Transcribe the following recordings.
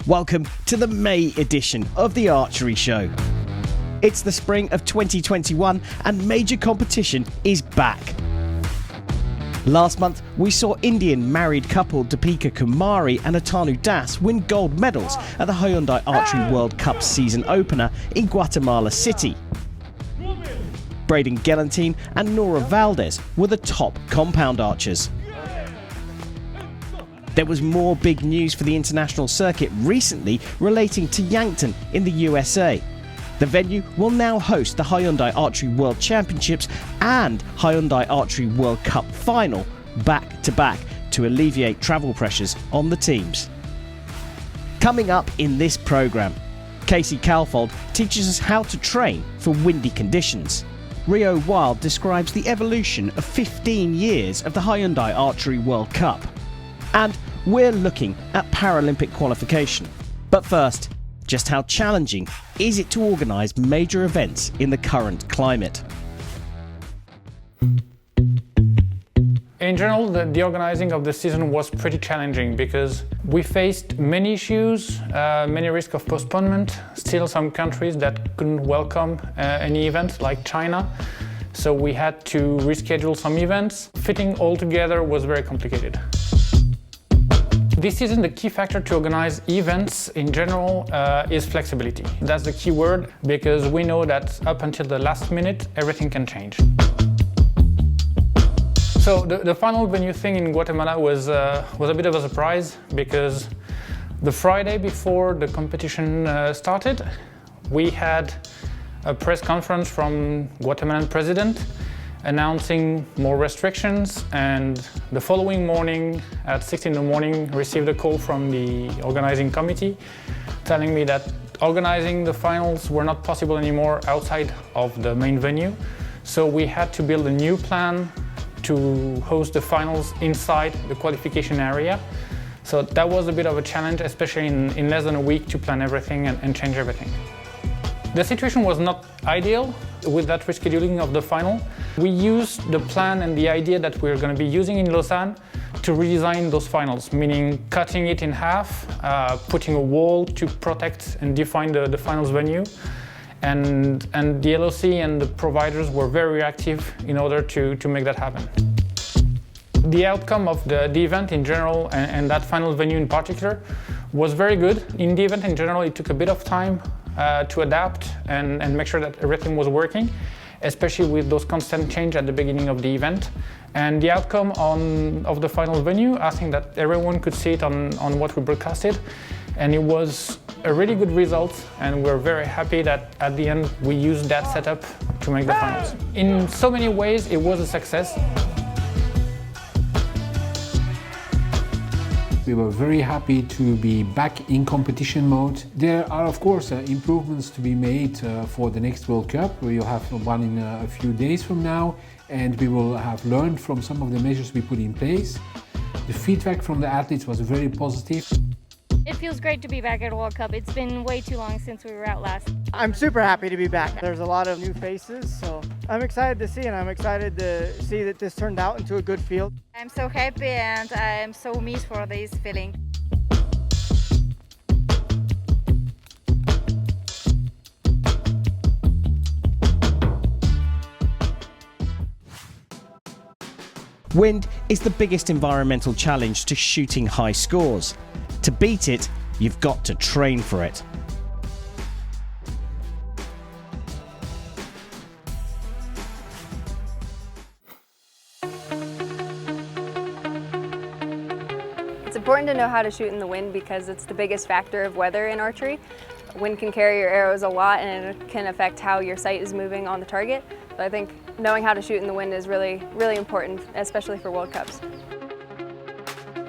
Welcome to the May edition of the Archery Show. It's the spring of 2021 and major competition is back. Last month, we saw Indian married couple Deepika Kumari and Atanu Das win gold medals at the Hyundai Archery World Cup season opener in Guatemala City. Braden Galantine and Nora Valdez were the top compound archers. There was more big news for the international circuit recently relating to Yankton in the USA. The venue will now host the Hyundai Archery World Championships and Hyundai Archery World Cup final back to back to alleviate travel pressures on the teams. Coming up in this programme, Casey Calfold teaches us how to train for windy conditions. Rio Wild describes the evolution of 15 years of the Hyundai Archery World Cup. And we're looking at Paralympic qualification. But first, just how challenging is it to organise major events in the current climate? In general, the organising of the season was pretty challenging because we faced many issues, many risks of postponement, still some countries that couldn't welcome any event like China. So we had to reschedule some events. Fitting all together was very complicated. This season, the key factor to organize events in general is flexibility. That's the key word because we know that up until the last minute, everything can change. So the final venue thing in Guatemala was a bit of a surprise because the Friday before the competition started, we had a press conference from Guatemalan president announcing more restrictions, and the following morning at 6 in the morning received a call from the organizing committee telling me that organizing the finals were not possible anymore outside of the main venue. So we had to build a new plan to host the finals inside the qualification area. So that was a bit of a challenge, especially in less than a week to plan everything and change everything. The situation was not ideal with that rescheduling of the final. We used the plan and the idea that we're going to be using in Lausanne to redesign those finals, meaning cutting it in half, putting a wall to protect and define the finals venue. And the LOC and the providers were very active in order to make that happen. The outcome of the event in general and that final venue in particular was very good. In the event in general, it took a bit of time to adapt and make sure that everything was working, especially with those constant change at the beginning of the event. And the outcome of the final venue, I think that everyone could see it on what we broadcasted, and it was a really good result, and we're very happy that at the end we used that setup to make the finals. In so many ways, it was a success. We were very happy to be back in competition mode. There are, of course, improvements to be made for the next World Cup. We'll have one in a few days from now, and we will have learned from some of the measures we put in place. The feedback from the athletes was very positive. It feels great to be back at a World Cup. It's been way too long since we were out last. I'm super happy to be back. There's a lot of new faces, so I'm excited to see, and I'm excited to see that this turned out into a good field. I'm so happy and I'm so missed for this feeling. Wind is the biggest environmental challenge to shooting high scores. To beat it, you've got to train for it. It's important to know how to shoot in the wind because it's the biggest factor of weather in archery. Wind can carry your arrows a lot and it can affect how your sight is moving on the target. But I think knowing how to shoot in the wind is really, really important, especially for World Cups.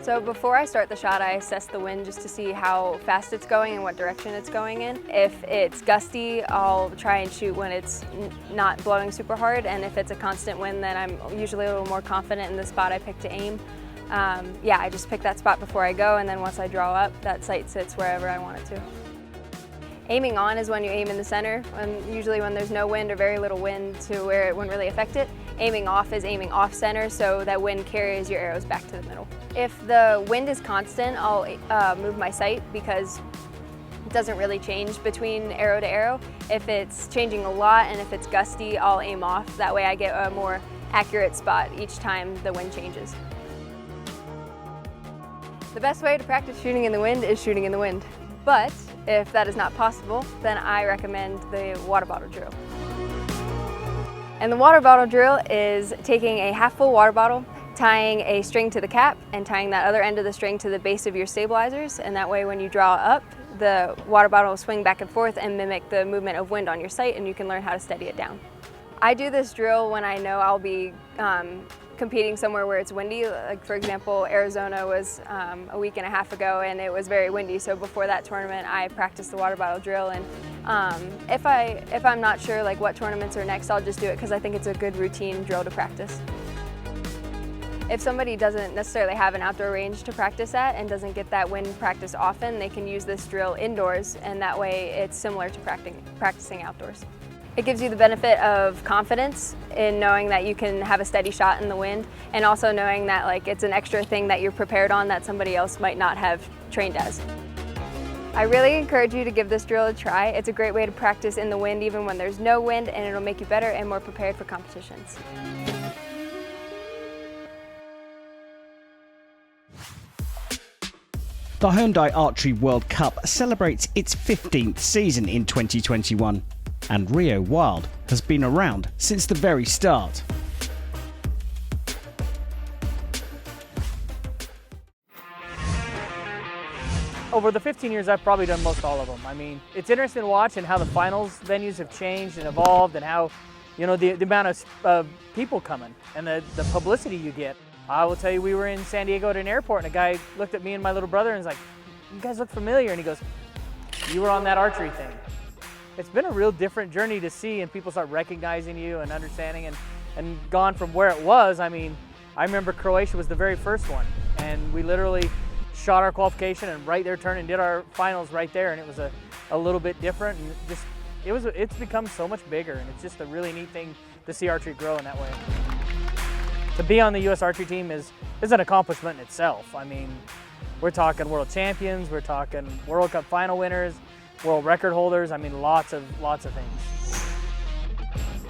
So before I start the shot, I assess the wind just to see how fast it's going and what direction it's going in. If it's gusty, I'll try and shoot when it's not blowing super hard, and if it's a constant wind, then I'm usually a little more confident in the spot I pick to aim. I just pick that spot before I go, and then once I draw up, that sight sits wherever I want it to. Aiming on is when you aim in the center, usually when there's no wind or very little wind to where it wouldn't really affect it. Aiming off is aiming off center, so that wind carries your arrows back to the middle. If the wind is constant, I'll move my sight because It doesn't really change between arrow to arrow. If it's changing a lot and if it's gusty, I'll aim off. That way I get a more accurate spot each time the wind changes. The best way to practice shooting in the wind is shooting in the wind. But if that is not possible, then I recommend the water bottle drill. And the water bottle drill is taking a half full water bottle, tying a string to the cap and tying that other end of the string to the base of your stabilizers, and that way when you draw up, the water bottle will swing back and forth and mimic the movement of wind on your sight, and you can learn how to steady it down. I do this drill when I know I'll be competing somewhere where it's windy. Like for example, Arizona was a week and a half ago and it was very windy, so before that tournament I practiced the water bottle drill, and if I'm not sure like what tournaments are next, I'll just do it because I think it's a good routine drill to practice. If somebody doesn't necessarily have an outdoor range to practice at and doesn't get that wind practice often, they can use this drill indoors, and that way it's similar to practicing outdoors. It gives you the benefit of confidence in knowing that you can have a steady shot in the wind, and also knowing that like it's an extra thing that you're prepared on that somebody else might not have trained as. I really encourage you to give this drill a try. It's a great way to practice in the wind even when there's no wind, and it'll make you better and more prepared for competitions. The Hyundai Archery World Cup celebrates its 15th season in 2021, and Rio Wild has been around since the very start. Over the 15 years, I've probably done most all of them. I mean, it's interesting to watch and how the finals venues have changed and evolved, and how, you know, the amount of people coming and the publicity you get. I will tell you, we were in San Diego at an airport, and a guy looked at me and my little brother and was like, "You guys look familiar." And he goes, "You were on that archery thing." It's been a real different journey to see, and people start recognizing you and understanding, and gone from where it was. I mean, I remember Croatia was the very first one, and we literally shot our qualification and right there turned and did our finals right there, and it was a little bit different, and just it's become so much bigger, and it's just a really neat thing to see archery grow in that way. To be on the U.S. archery team is an accomplishment in itself. I mean, we're talking world champions, we're talking World Cup final winners, world record holders. I mean, lots of things.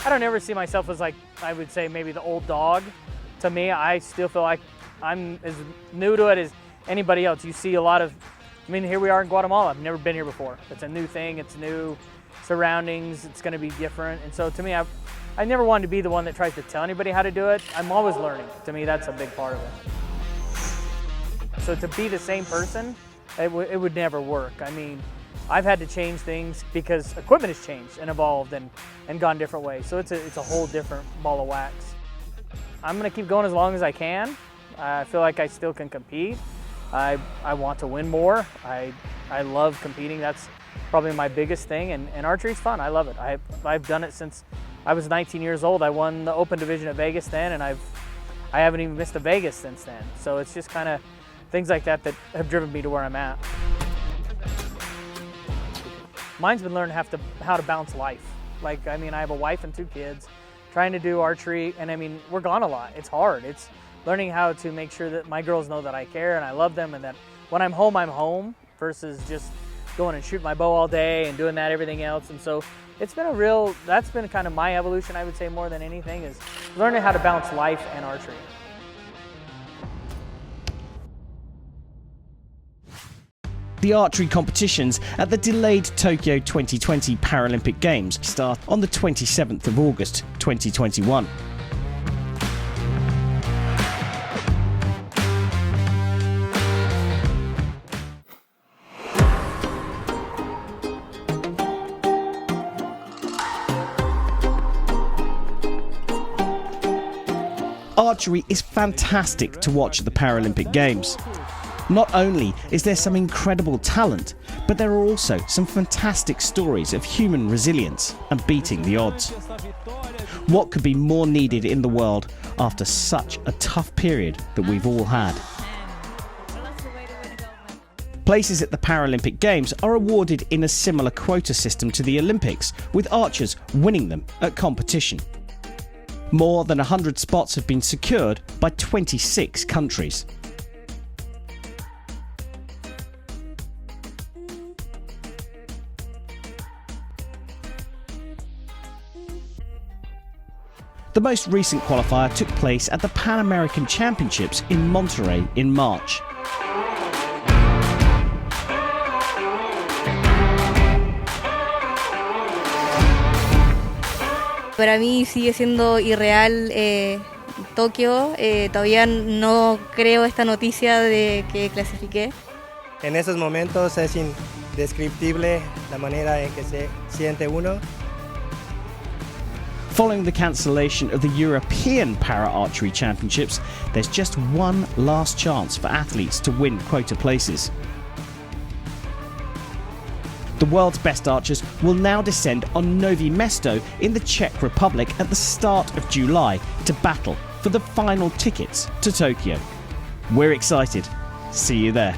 I don't ever see myself as, like, I would say maybe the old dog. To me, I still feel like I'm as new to it as anybody else. You see a lot of, I mean, here we are in Guatemala. I've never been here before. It's a new thing, it's new surroundings, it's gonna be different. And so to me, I never wanted to be the one that tries to tell anybody how to do it. I'm always learning. To me, that's a big part of it. So to be the same person, it would never work. I mean, I've had to change things because equipment has changed and evolved and gone different ways. So it's a whole different ball of wax. I'm gonna keep going as long as I can. I feel like I still can compete. I want to win more. I love competing. That's probably my biggest thing, and archery's fun. I love it. I've done it since I was 19 years old. I won the Open Division at Vegas then, and I haven't even missed a Vegas since then. So it's just kind of things like that have driven me to where I'm at. Mine's been learning how to balance life. Like, I mean, I have a wife and 2 kids, trying to do archery, and I mean, we're gone a lot. It's hard. It's learning how to make sure that my girls know that I care and I love them, and that when I'm home versus just going and shooting my bow all day and doing that, everything else. And so it's been that's been kind of my evolution, I would say, more than anything, is learning how to balance life and archery. The archery competitions at the delayed Tokyo 2020 Paralympic Games start on the 27th of August 2021. Archery is fantastic to watch at the Paralympic Games. Not only is there some incredible talent, but there are also some fantastic stories of human resilience and beating the odds. What could be more needed in the world after such a tough period that we've all had? Places at the Paralympic Games are awarded in a similar quota system to the Olympics, with archers winning them at competition. More than 100 spots have been secured by 26 countries. The most recent qualifier took place at the Pan American Championships in Monterrey in March. Para mí sigue siendo irreal Tokio, todavía no creo esta noticia de que clasifiqué. En esos momentos es indescriptible la manera en que se siente uno. Following the cancellation of the European Para-Archery Championships, there's just one last chance for athletes to win quota places. The world's best archers will now descend on Novi Mesto in the Czech Republic at the start of July to battle for the final tickets to Tokyo. We're excited. See you there.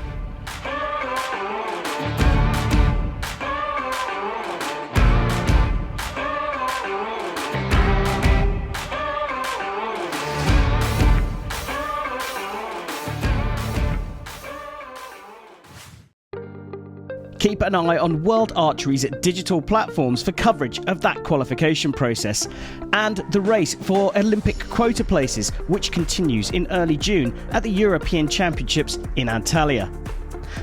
Keep an eye on World Archery's digital platforms for coverage of that qualification process and the race for Olympic quota places, which continues in early June at the European Championships in Antalya.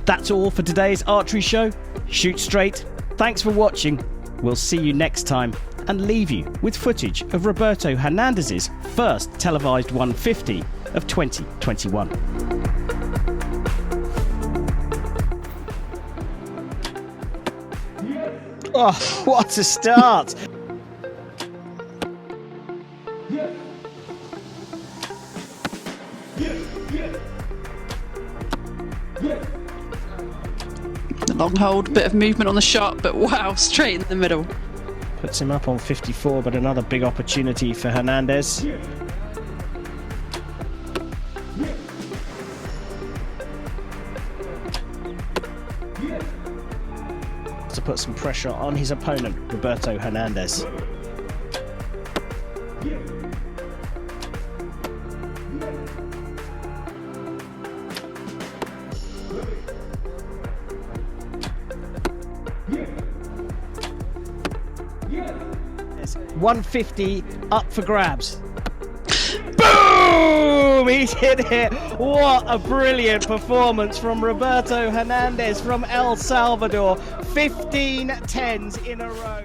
That's all for today's archery show. Shoot straight. Thanks for watching. We'll see you next time and leave you with footage of Roberto Hernandez's first televised 150 of 2021. Oh, what a start! The long hold, bit of movement on the shot, but wow, straight in the middle. Puts him up on 54, but another big opportunity for Hernandez. To put some pressure on his opponent, Roberto Hernandez. It's 150 up for grabs. Boom! He's hit it. What a brilliant performance from Roberto Hernandez from El Salvador. 15 tens in a row.